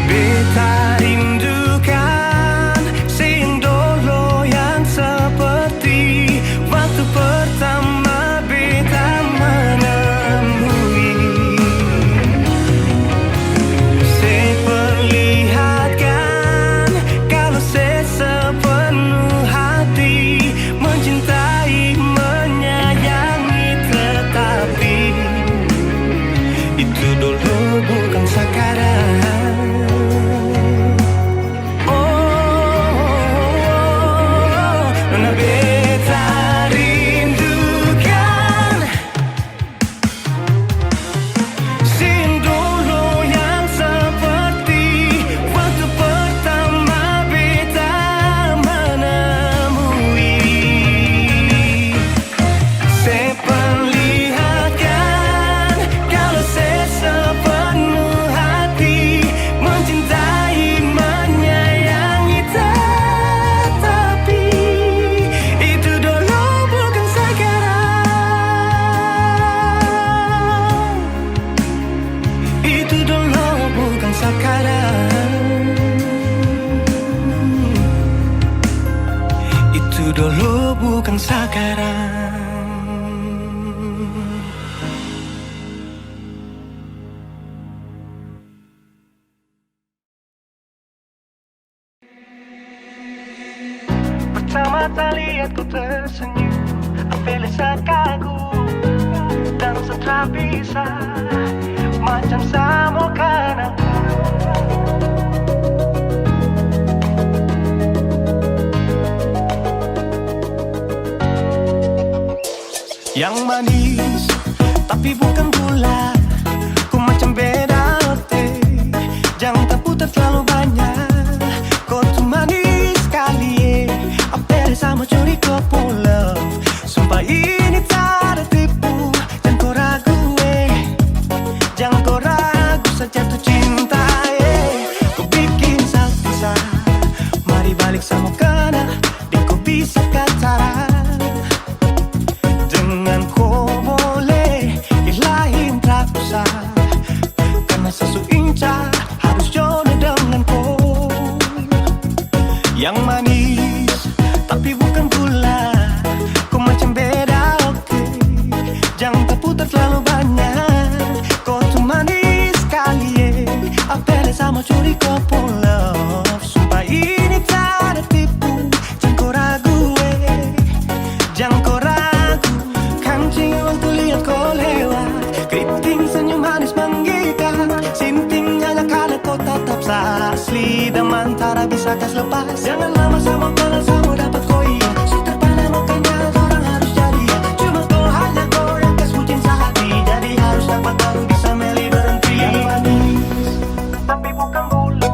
Speaker 10: Beta rindukan sing dulu yang seperti waktu pertama beta menemui. Seperlihatkan kalau sepenuh hati mencintai, menyayangi, tetapi itu dulu bukan sekarang. Nona beta rindukan sing dulu yang seperti waktu pertama beta menemui. Seperlihatkan kalau sepenuh hati mencintai, menyayangi, tetapi itu dulu bukan sekarang. Itu dulu bukan sekarang. Itu dulu bukan sekarang. Pertama Bila tak lihat ku tersenyum, apele kagum dan setelah bisa macam sama kan aku. Yang manis tapi bukan gula, ku macam beda teh. Jangan tak putar terlalu banyak, kau tuh manis sekali. Apel sama curi kau pulang, sumpah ini tak ada tipu. Jangan kau ragu jangan kau ragu saja tuh cinta kau bikin salsa, mari balik sama kena, deh kau bisa kata. Karena sesuinca harus jodoh denganku. Yang manis tapi bukan gula, kau macam beda oke. Jangan terputar terlalu banyak, kau tuh manis sekali apel sama curi kau pulang. Sumpah ini tak ada tipu. Jangan kau ragu jangan kau ragu. Kancing waktu lihat kau lewat, keriting senyum manis menggigit, sinting hanya karena kau tetap asli. Dan mantara bisa kas lepas, jangan lama sama kenal sama dapat kau iya. Sudah pandai makanya orang harus jadi. Cuma kau hanya kau yang kas bucin sehati, jadi harus dapat baru bisa meli berhenti. Yang manis tapi bukan gula,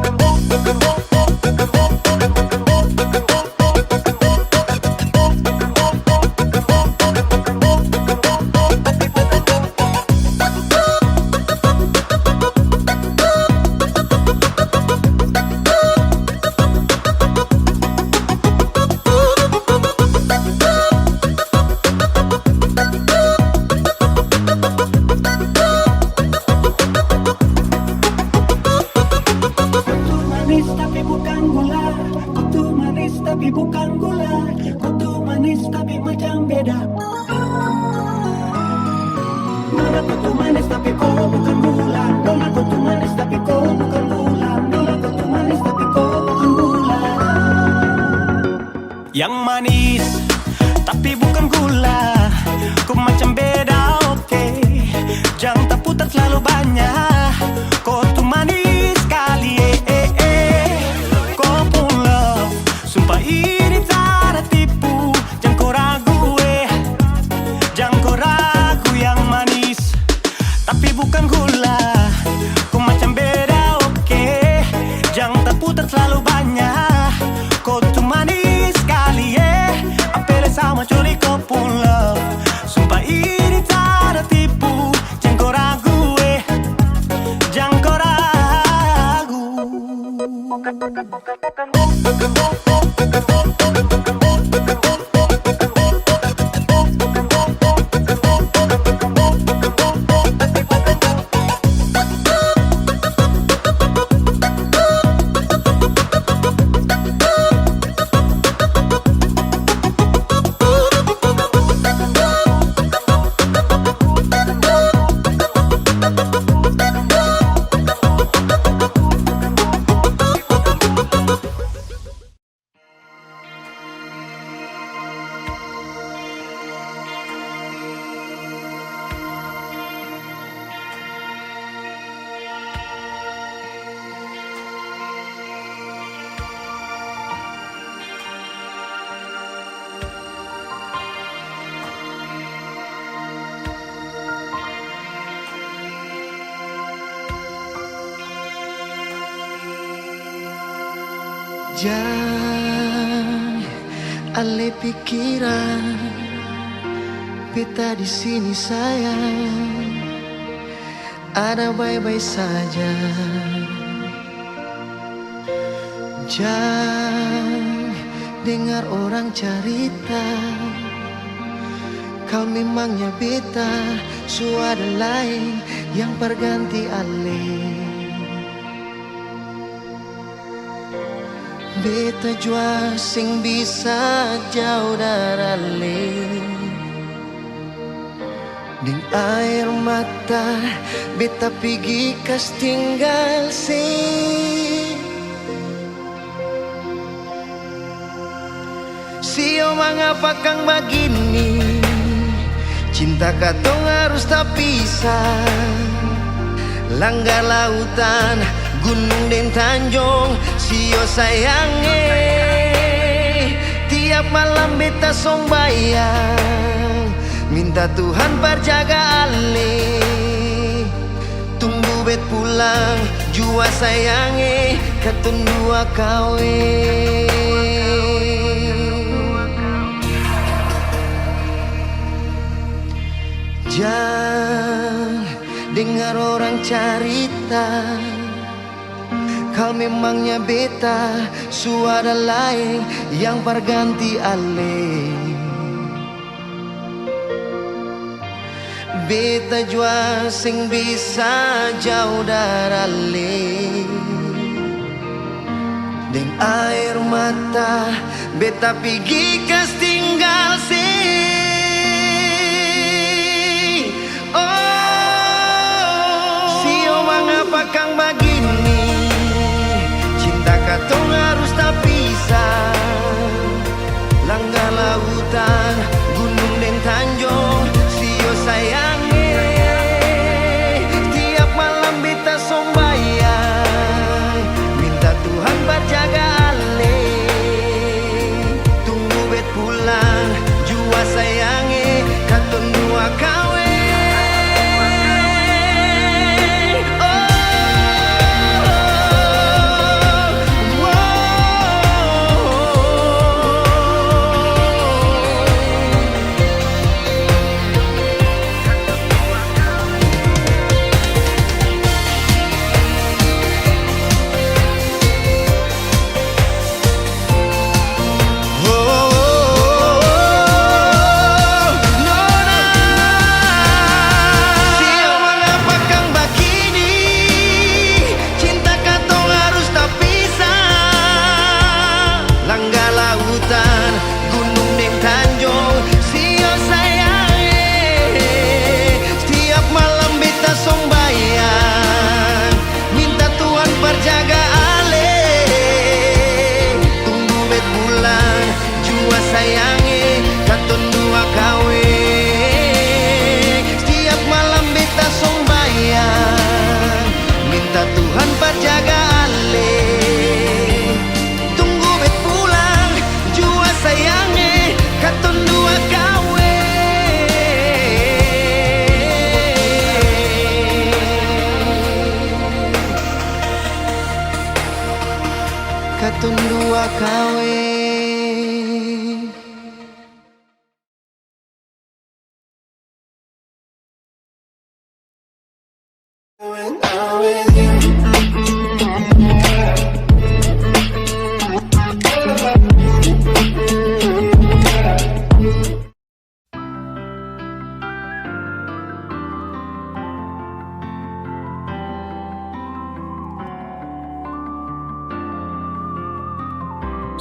Speaker 10: tapi bukan gula, kau tuh manis tapi macam beda. Nona kau tuh manis tapi kau bukan gula, nona kau tuh manis tapi kau bukan gula, nona kau tuh manis tapi kau bukan gula. Yang manis tapi bukan gula, kau macam beda oke. Jangan tak putar terlalu banyak, kau tuh manis sekali kau pulang. Sumpah ini tak ada tipu. Jangan kau ragu jangan kau ragu. Yang manis tapi bukan gula, kau macam beda oke. Jangan tak putar terlalu banyak, kau tuh manis sekali apel sama curi kau pulang. Sumpah ini tak ada tipu. Jangan kau ragu jangan kau ragu.
Speaker 11: Jangan alih pikiran, beta di sini sayang, ada baik-baik saja. Jangan dengar orang cerita, kau memangnya beta, suara lain yang berganti alih. Beta jua sing bisa jauh dari ding air mata, beta pergi kas tinggal Sio mengapa kang begini, cinta katong harus tak pisah. Langgar lautan, gunung dan tanjung, sio sayange. Tiap malam beta sombayang, minta Tuhan perjaga ale. Tunggu bet pulang, jua sayange, katong dua kawe. Jangan dengar orang cerita, kau memangnya beta suara lain yang berganti ale. Beta jua sing bisa jauh dari ale. Deng air mata beta pergi kas tinggal sih. Kang begini, cinta katong harus tak pisah. Langgar lautan, gunung dan tanjung, sio sayange. Tiap malam beta sombayang, minta Tuhan berjaga ale. Tunggu bet pulang, jua sayange, katong dua kawe. Katong dua kawe.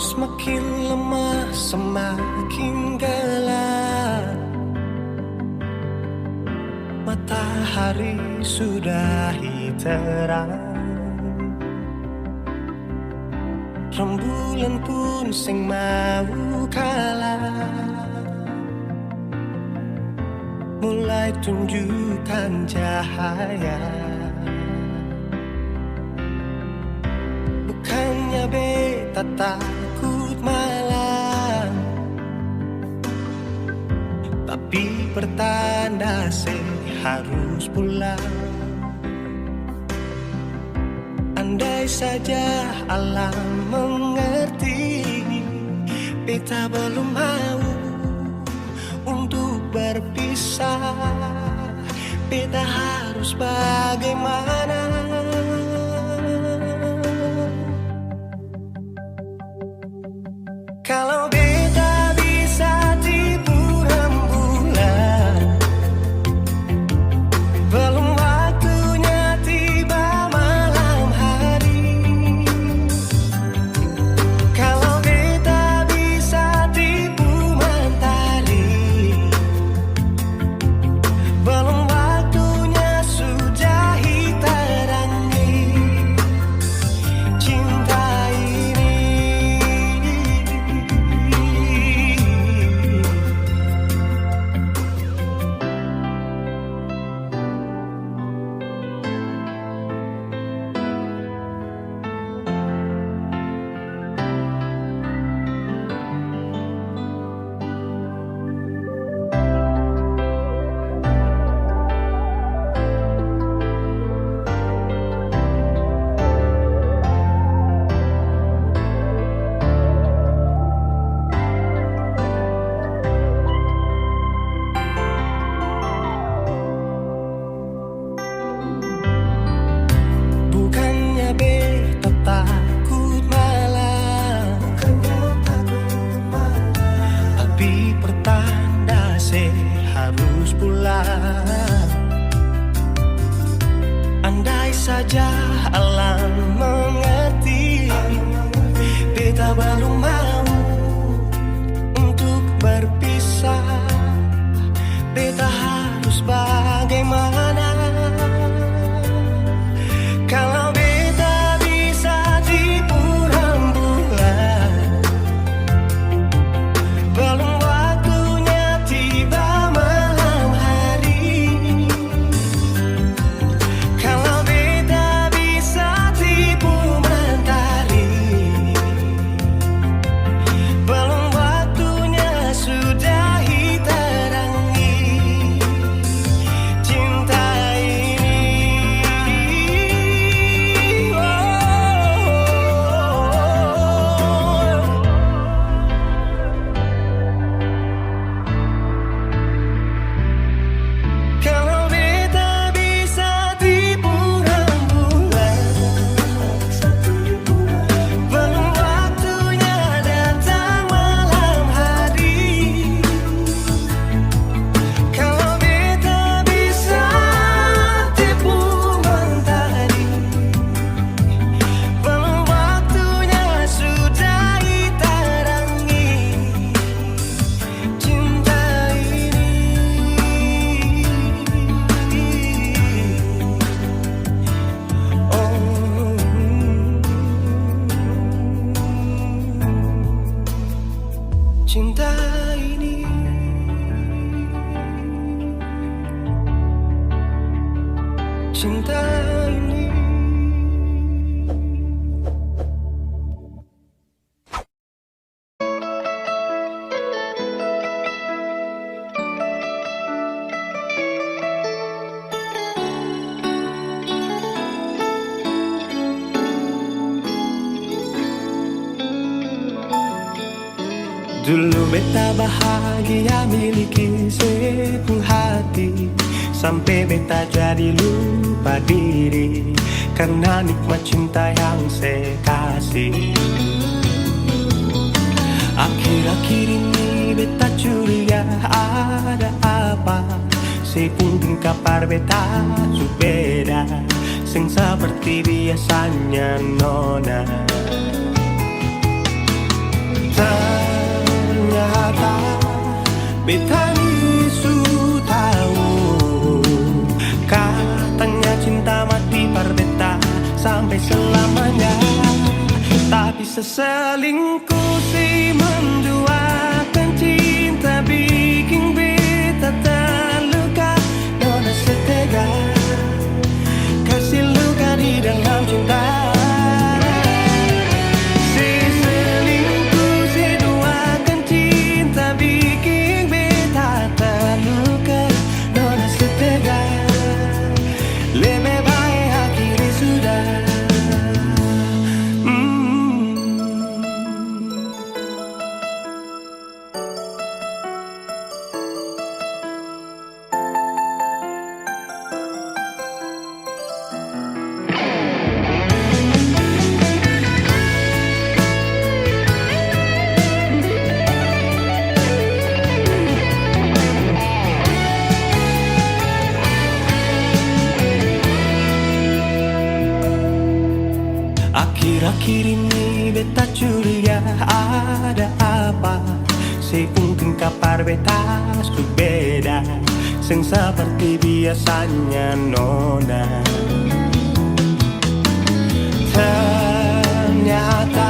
Speaker 10: Semakin lemah, semakin gelap. Matahari sudah terang. Rembulan pun sing mau kalah, mulai tunjukkan cahaya. Bukannya beta takut malam, tapi pertanda harus pulang. Andai saja alam mengerti, beta belum mau untuk berpisah. Beta harus bagaimana? Kalau beta bisa tipu rembulan, belum waktunya tiba malam hari. Kalau beta bisa tipu mentari, belum waktunya sudah terangi cinta ini. beta belum mau untuk berpisah. Beta harus bagaimana kalau beta bisa tipu rembulan? Belum waktunya tiba malam hari. Kalau beta bisa tipu mentari, belum waktunya sudahi terangi cinta ini. Kalau beta bisa tipu rembulan, belum waktunya datang malam hari. Kalau beta bisa tipu mentari, belum waktunya sudahi terangi cinta ini. Cinta ini, cinta ini. Dulu beta bahagia miliki sepenuh hati, sampai beta jadi lupa diri karena nikmat cinta yang saya kasih. Akhir-akhir ini beta curiga ada apa, saya pun kabar beta berbeda, sing seperti biasanya nona. Ternyata beta ni su tahu, katanya cinta mati par beta sampai selamanya. Tapi seselingkuh si menduakan cinta bikin beta terluka. Nona setega kasih luka di dalam cinta. Akhir-akhir ini beta curiga ada apa, saya pun kabar beta berbeda, sing seperti biasanya nona. Ternyata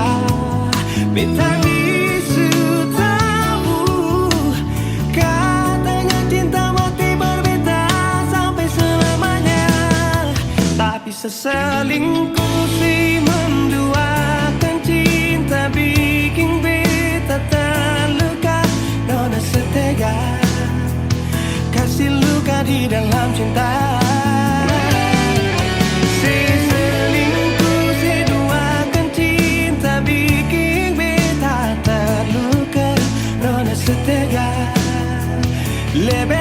Speaker 10: beta bisu tahu, katanya cinta mati berbeda sampai selamanya. Tapi seselingkuh si menduakan cinta bikin beta terluka. Nona setega kasih luka di dalam cinta. Seselingkuh si duakan cinta bikin beta terluka. Nona setega lebih